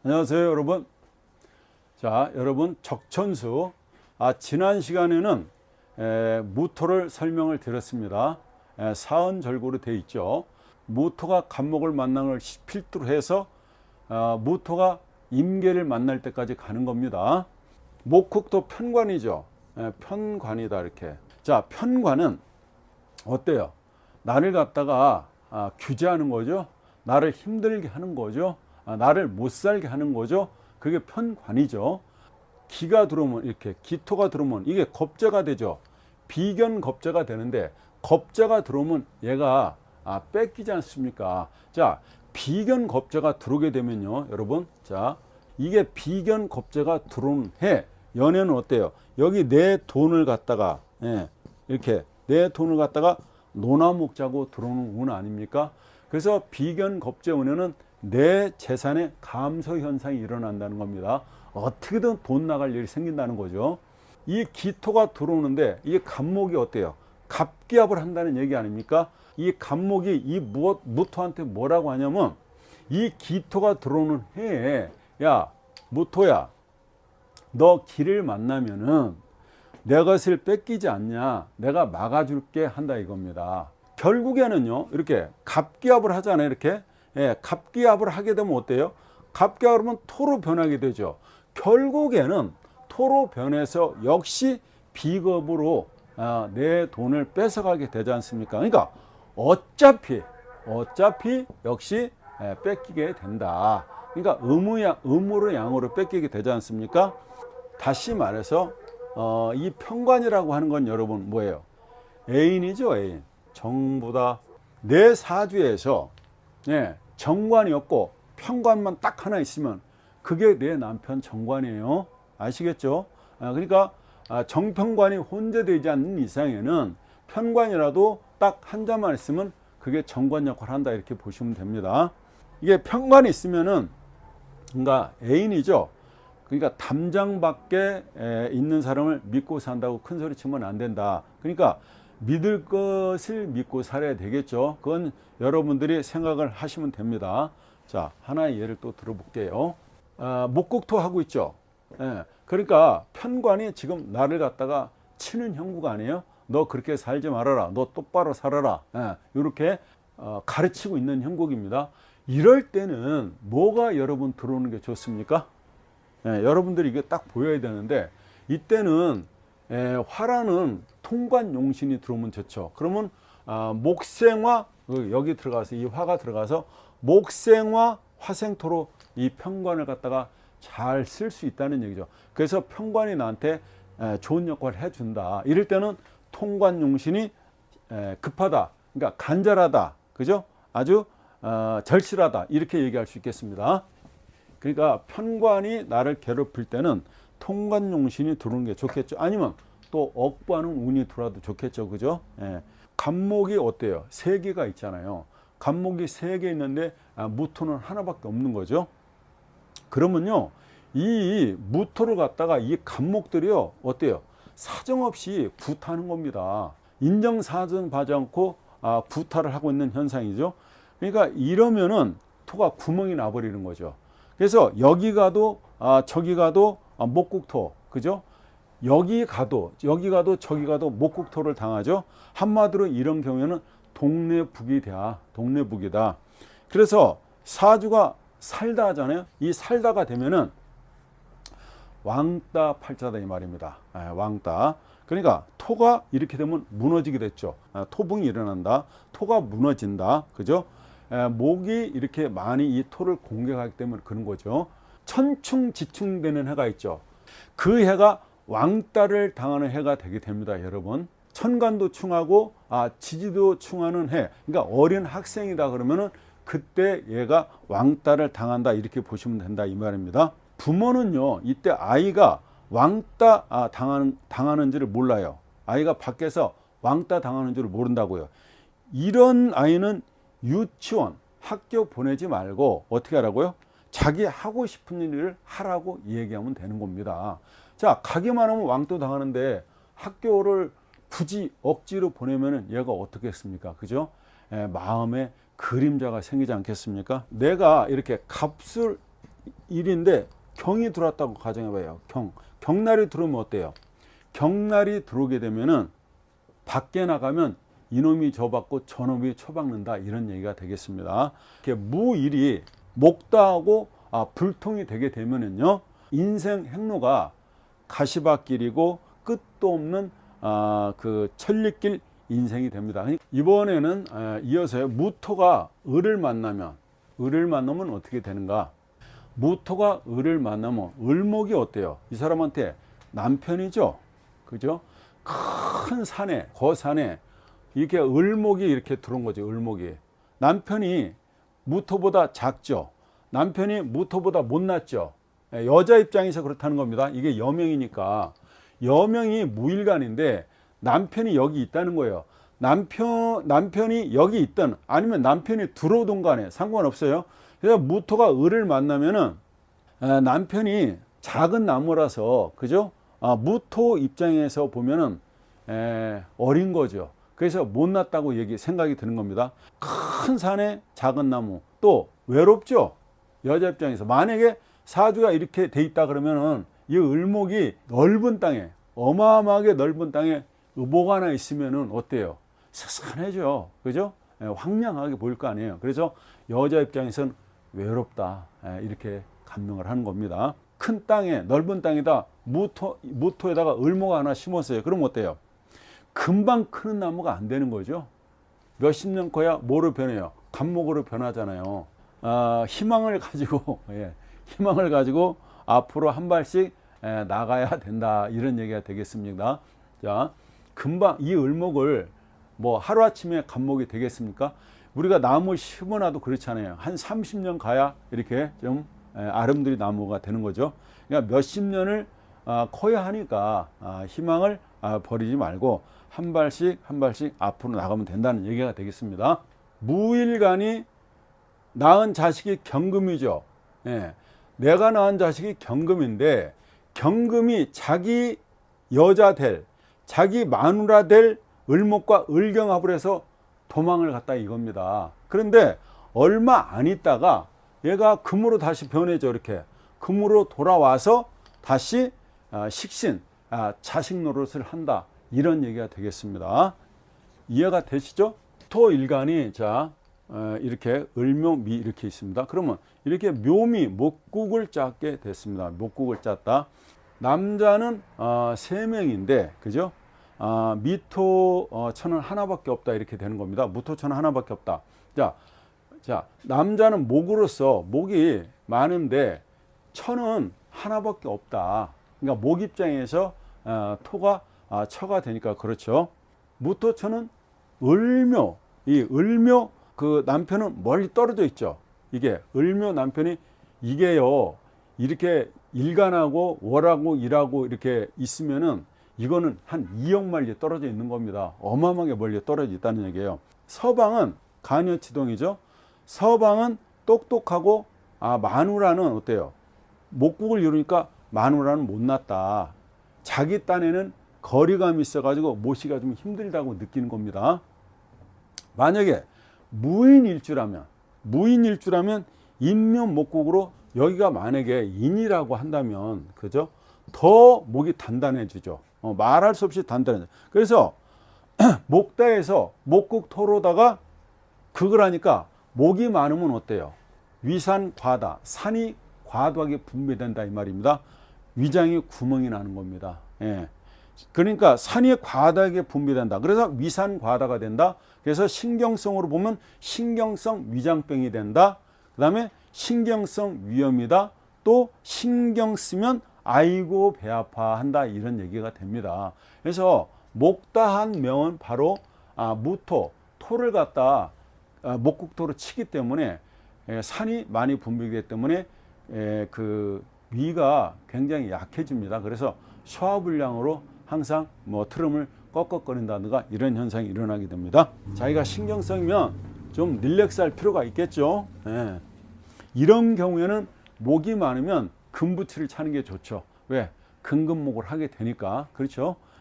안녕하세요, 여러분. 자, 여러분, 적천수. 지난 시간에는 무토를 설명을 드렸습니다. 사은절구로 되어 있죠. 무토가 간목을 만나는 걸 필두로 해서 무토가 임계를 만날 때까지 가는 겁니다. 목국도 편관이죠. 편관이다, 이렇게. 자, 편관은 어때요? 나를 갖다가 규제하는 거죠. 나를 힘들게 하는 거죠. 나를 못 살게 하는 거죠. 그게 편관이죠. 기가 들어오면, 이렇게 기토가 들어오면 이게 겁재가 되죠. 비견겁재가 되는데, 겁재가 들어오면 얘가 뺏기지 않습니까? 자, 비견겁재가 들어오게 되면요, 여러분, 자, 이게 비견겁재가 들어오는 해, 연애는 어때요? 여기 내 돈을 갖다가 이렇게 내 돈을 갖다가 노나목자고 들어오는 운 아닙니까? 그래서 비견겁재 운에는 내 재산의 감소 현상이 일어난다는 겁니다. 어떻게든 돈 나갈 일이 생긴다는 거죠. 이 기토가 들어오는데 이 간목이 어때요? 갑기합을 한다는 얘기 아닙니까? 이 간목이 이 무토한테 뭐라고 하냐면, 이 기토가 들어오는 해에, 야 무토야, 너 길을 만나면은 내 것을 뺏기지 않냐, 내가 막아줄게 한다 이겁니다. 결국에는요, 이렇게 갑기합을 하잖아요. 이렇게 갑기합을 하게 되면 어때요? 갑기합을 하면 토로 변하게 되죠. 결국에는 토로 변해서 역시 비겁으로 내 돈을 뺏어가게 되지 않습니까? 그러니까 어차피 역시 뺏기게 된다. 그러니까 의무로 양으로 뺏기게 되지 않습니까? 다시 말해서 이 편관이라고 하는 건 여러분 뭐예요? 애인이죠. 애인. 정보다 내 사주에서 정관이 없고 편관만 딱 하나 있으면 그게 내 남편 정관이에요. 아시겠죠? 그러니까 정편관이 혼재되지 않는 이상에는 편관이라도 딱 한 자만 있으면 그게 정관 역할을 한다, 이렇게 보시면 됩니다. 이게 편관이 있으면은 그러니까 애인이죠. 그러니까 담장 밖에 있는 사람을 믿고 산다고 큰 소리 치면 안 된다. 그러니까 믿을 것을 믿고 살아야 되겠죠. 그건 여러분들이 생각을 하시면 됩니다. 자, 하나의 예를 또 들어볼게요. 목국토 하고 있죠. 그러니까 편관이 지금 나를 갖다가 치는 형국가 아니에요. 너 그렇게 살지 말아라, 너 똑바로 살아라, 이렇게 가르치고 있는 형국입니다. 이럴 때는 뭐가 여러분 들어오는 게 좋습니까? 여러분들이 이게 딱 보여야 되는데, 이때는 화라는 통관용신이 들어오면 좋죠. 그러면 목생화, 여기 들어가서 이 화가 들어가서 목생화 화생토로 이 편관을 갖다가 잘 쓸 수 있다는 얘기죠. 그래서 편관이 나한테 좋은 역할을 해준다. 이럴 때는 통관용신이 급하다, 그러니까 간절하다, 그죠? 아주 절실하다, 이렇게 얘기할 수 있겠습니다. 그러니까 편관이 나를 괴롭힐 때는 통관용신이 들어오는 게 좋겠죠. 아니면 또 억부하는 운이 들어와도 좋겠죠. 그죠? 간목이 어때요? 3개가 있잖아요. 간목이 3개 있는데 무토는 하나밖에 없는 거죠. 그러면요, 이 무토를 갖다가 이 간목들이요, 어때요? 사정없이 구타하는 겁니다. 인정사정 받지 않고 구타를 하고 있는 현상이죠. 그러니까 이러면은 토가 구멍이 나버리는 거죠. 그래서 여기 가도 저기 가도 목국토, 그죠? 여기 가도 저기 가도 목국토를 당하죠. 한마디로 이런 경우에는 동래북이다, 동래북이다. 그래서 사주가 살다 하잖아요. 이 살다가 되면은 왕따 팔자다, 이 말입니다. 왕따. 그러니까 토가 이렇게 되면 무너지게 됐죠. 토붕이 일어난다, 토가 무너진다, 그죠? 목이 이렇게 많이 이 토를 공격하기 때문에 그런 거죠. 천충지충되는 해가 있죠. 그 해가 왕따를 당하는 해가 되게 됩니다, 여러분. 천간도 충하고 지지도 충하는 해, 그러니까 어린 학생이다 그러면은 그때 얘가 왕따를 당한다, 이렇게 보시면 된다, 이 말입니다. 부모는요, 이때 아이가 왕따 당하는지를 몰라요. 아이가 밖에서 왕따 당하는 줄 모른다고요. 이런 아이는 유치원, 학교 보내지 말고 어떻게 하라고요? 자기 하고 싶은 일을 하라고 얘기하면 되는 겁니다. 자, 가기만 하면 왕따 당하는데 학교를 굳이 억지로 보내면 얘가 어떻게 했습니까? 그죠? 마음에 그림자가 생기지 않겠습니까? 내가 이렇게 값을 무일인데 경이 들어왔다고 가정해봐요. 경날이 들어오면 어때요? 경날이 들어오게 되면은 밖에 나가면 이놈이 저 받고 저놈이 처박는다, 이런 얘기가 되겠습니다. 이렇게 무일이 목다하고 불통이 되게 되면은요, 인생 행로가 가시밭길이고 끝도 없는 그 천리길 인생이 됩니다. 이번에는 이어서 무토가 을을 만나면 어떻게 되는가? 무토가 을을 만나면 을목이 어때요? 이 사람한테 남편이죠, 그죠? 큰 산에, 거산에 이렇게 을목이 이렇게 들어온 거죠. 을목이. 남편이 무토보다 작죠. 남편이 무토보다 못났죠. 여자 입장에서 그렇다는 겁니다. 이게 여명이니까. 여명이 무일간인데 남편이 여기 있다는 거예요. 남편이 여기 있든 아니면 남편이 들어오든 간에 상관없어요. 그래서 무토가 을을 만나면은 남편이 작은 나무라서, 그죠? 무토 입장에서 보면은 어린 거죠. 그래서 못났다고 생각이 드는 겁니다. 큰 산에 작은 나무, 또 외롭죠. 여자 입장에서 만약에 사주가 이렇게 돼 있다 그러면은 이 을목이 넓은 땅에, 어마어마하게 넓은 땅에 의복 하나 있으면은 어때요? 스산해져, 그죠? 황량하게 보일 거 아니에요. 그래서 여자 입장에서는 외롭다, 이렇게 감명을 하는 겁니다. 큰 땅에, 넓은 땅에다 무토에다가 을목 하나 심었어요. 그럼 어때요? 금방 크는 나무가 안 되는 거죠. 몇십 년 거야 뭐로 변해요? 감목으로 변하잖아요. 희망을 가지고 앞으로 한 발씩 나가야 된다, 이런 얘기가 되겠습니다. 자, 금방 이 을목을 뭐 하루아침에 감목이 되겠습니까? 우리가 나무 심어놔도 그렇잖아요. 한 30년 가야 이렇게 좀 아름드리 나무가 되는 거죠. 그러니까 몇십 년을 커야 하니까 희망을 버리지 말고 한 발씩 앞으로 나가면 된다는 얘기가 되겠습니다. 무일간이 낳은 자식이 경금이죠. 내가 낳은 자식이 경금인데 경금이 자기 여자 자기 마누라 될 을목과 을경합을 해서 도망을 갔다, 이겁니다. 그런데 얼마 안 있다가 얘가 금으로 다시 변해져. 이렇게 금으로 돌아와서 다시 식신, 자식 노릇을 한다, 이런 얘기가 되겠습니다. 이해가 되시죠? 토일간이 이렇게 을묘미 이렇게 있습니다. 그러면 이렇게 묘미, 목국을 짰게 됐습니다. 목국을 짰다. 남자는 3명인데, 그죠? 미토천은 하나밖에 없다, 이렇게 되는 겁니다. 무토천은 하나밖에 없다. 자, 남자는 목으로서 목이 많은데 천은 하나밖에 없다. 그러니까 목 입장에서 토가 처가 되니까 그렇죠. 무토천은 을묘, 이 을묘 그 남편은 멀리 떨어져 있죠. 이게 을묘 남편이 이게요, 이렇게 일간하고 월하고 일하고 이렇게 있으면은 이거는 한 2억 마리 떨어져 있는 겁니다. 어마어마하게 멀리 떨어져 있다는 얘기예요. 서방은 간여치동이죠. 서방은 똑똑하고 마누라는 어때요? 목국을 이루니까 마누라는 못났다. 자기 딴에는 거리감이 있어가지고 모시기가 좀 힘들다고 느끼는 겁니다. 만약에 무인일주라면 인묘 목국으로 여기가 만약에 인이라고 한다면, 그죠? 더 목이 단단해지죠. 말할 수 없이 단단해져. 그래서 목다에서 목국토로다가 그걸 하니까 목이 많으면 어때요? 위산과다, 산이 과도하게 분비된다, 이 말입니다. 위장이 구멍이 나는 겁니다. 그러니까 산이 과다하게 분비된다. 그래서 위산과다가 된다. 그래서 신경성으로 보면 신경성 위장병이 된다. 그 다음에 신경성 위염이다. 또 신경 쓰면 아이고 배 아파한다, 이런 얘기가 됩니다. 그래서 목다한 명은 바로 무토, 토를 갖다 목국토로 치기 때문에 산이 많이 분비되기 때문에 그 위가 굉장히 약해집니다. 그래서 소화불량으로 항상 뭐 트름을 꺽꺽거린다든가 이런 현상이 일어나게 됩니다. 자기가 신경성이면 좀 릴렉스할 필요가 있겠죠. 이런 경우에는 목이 많으면 금부치를 차는 게 좋죠. 왜? 금금목을 하게 되니까. 그렇죠.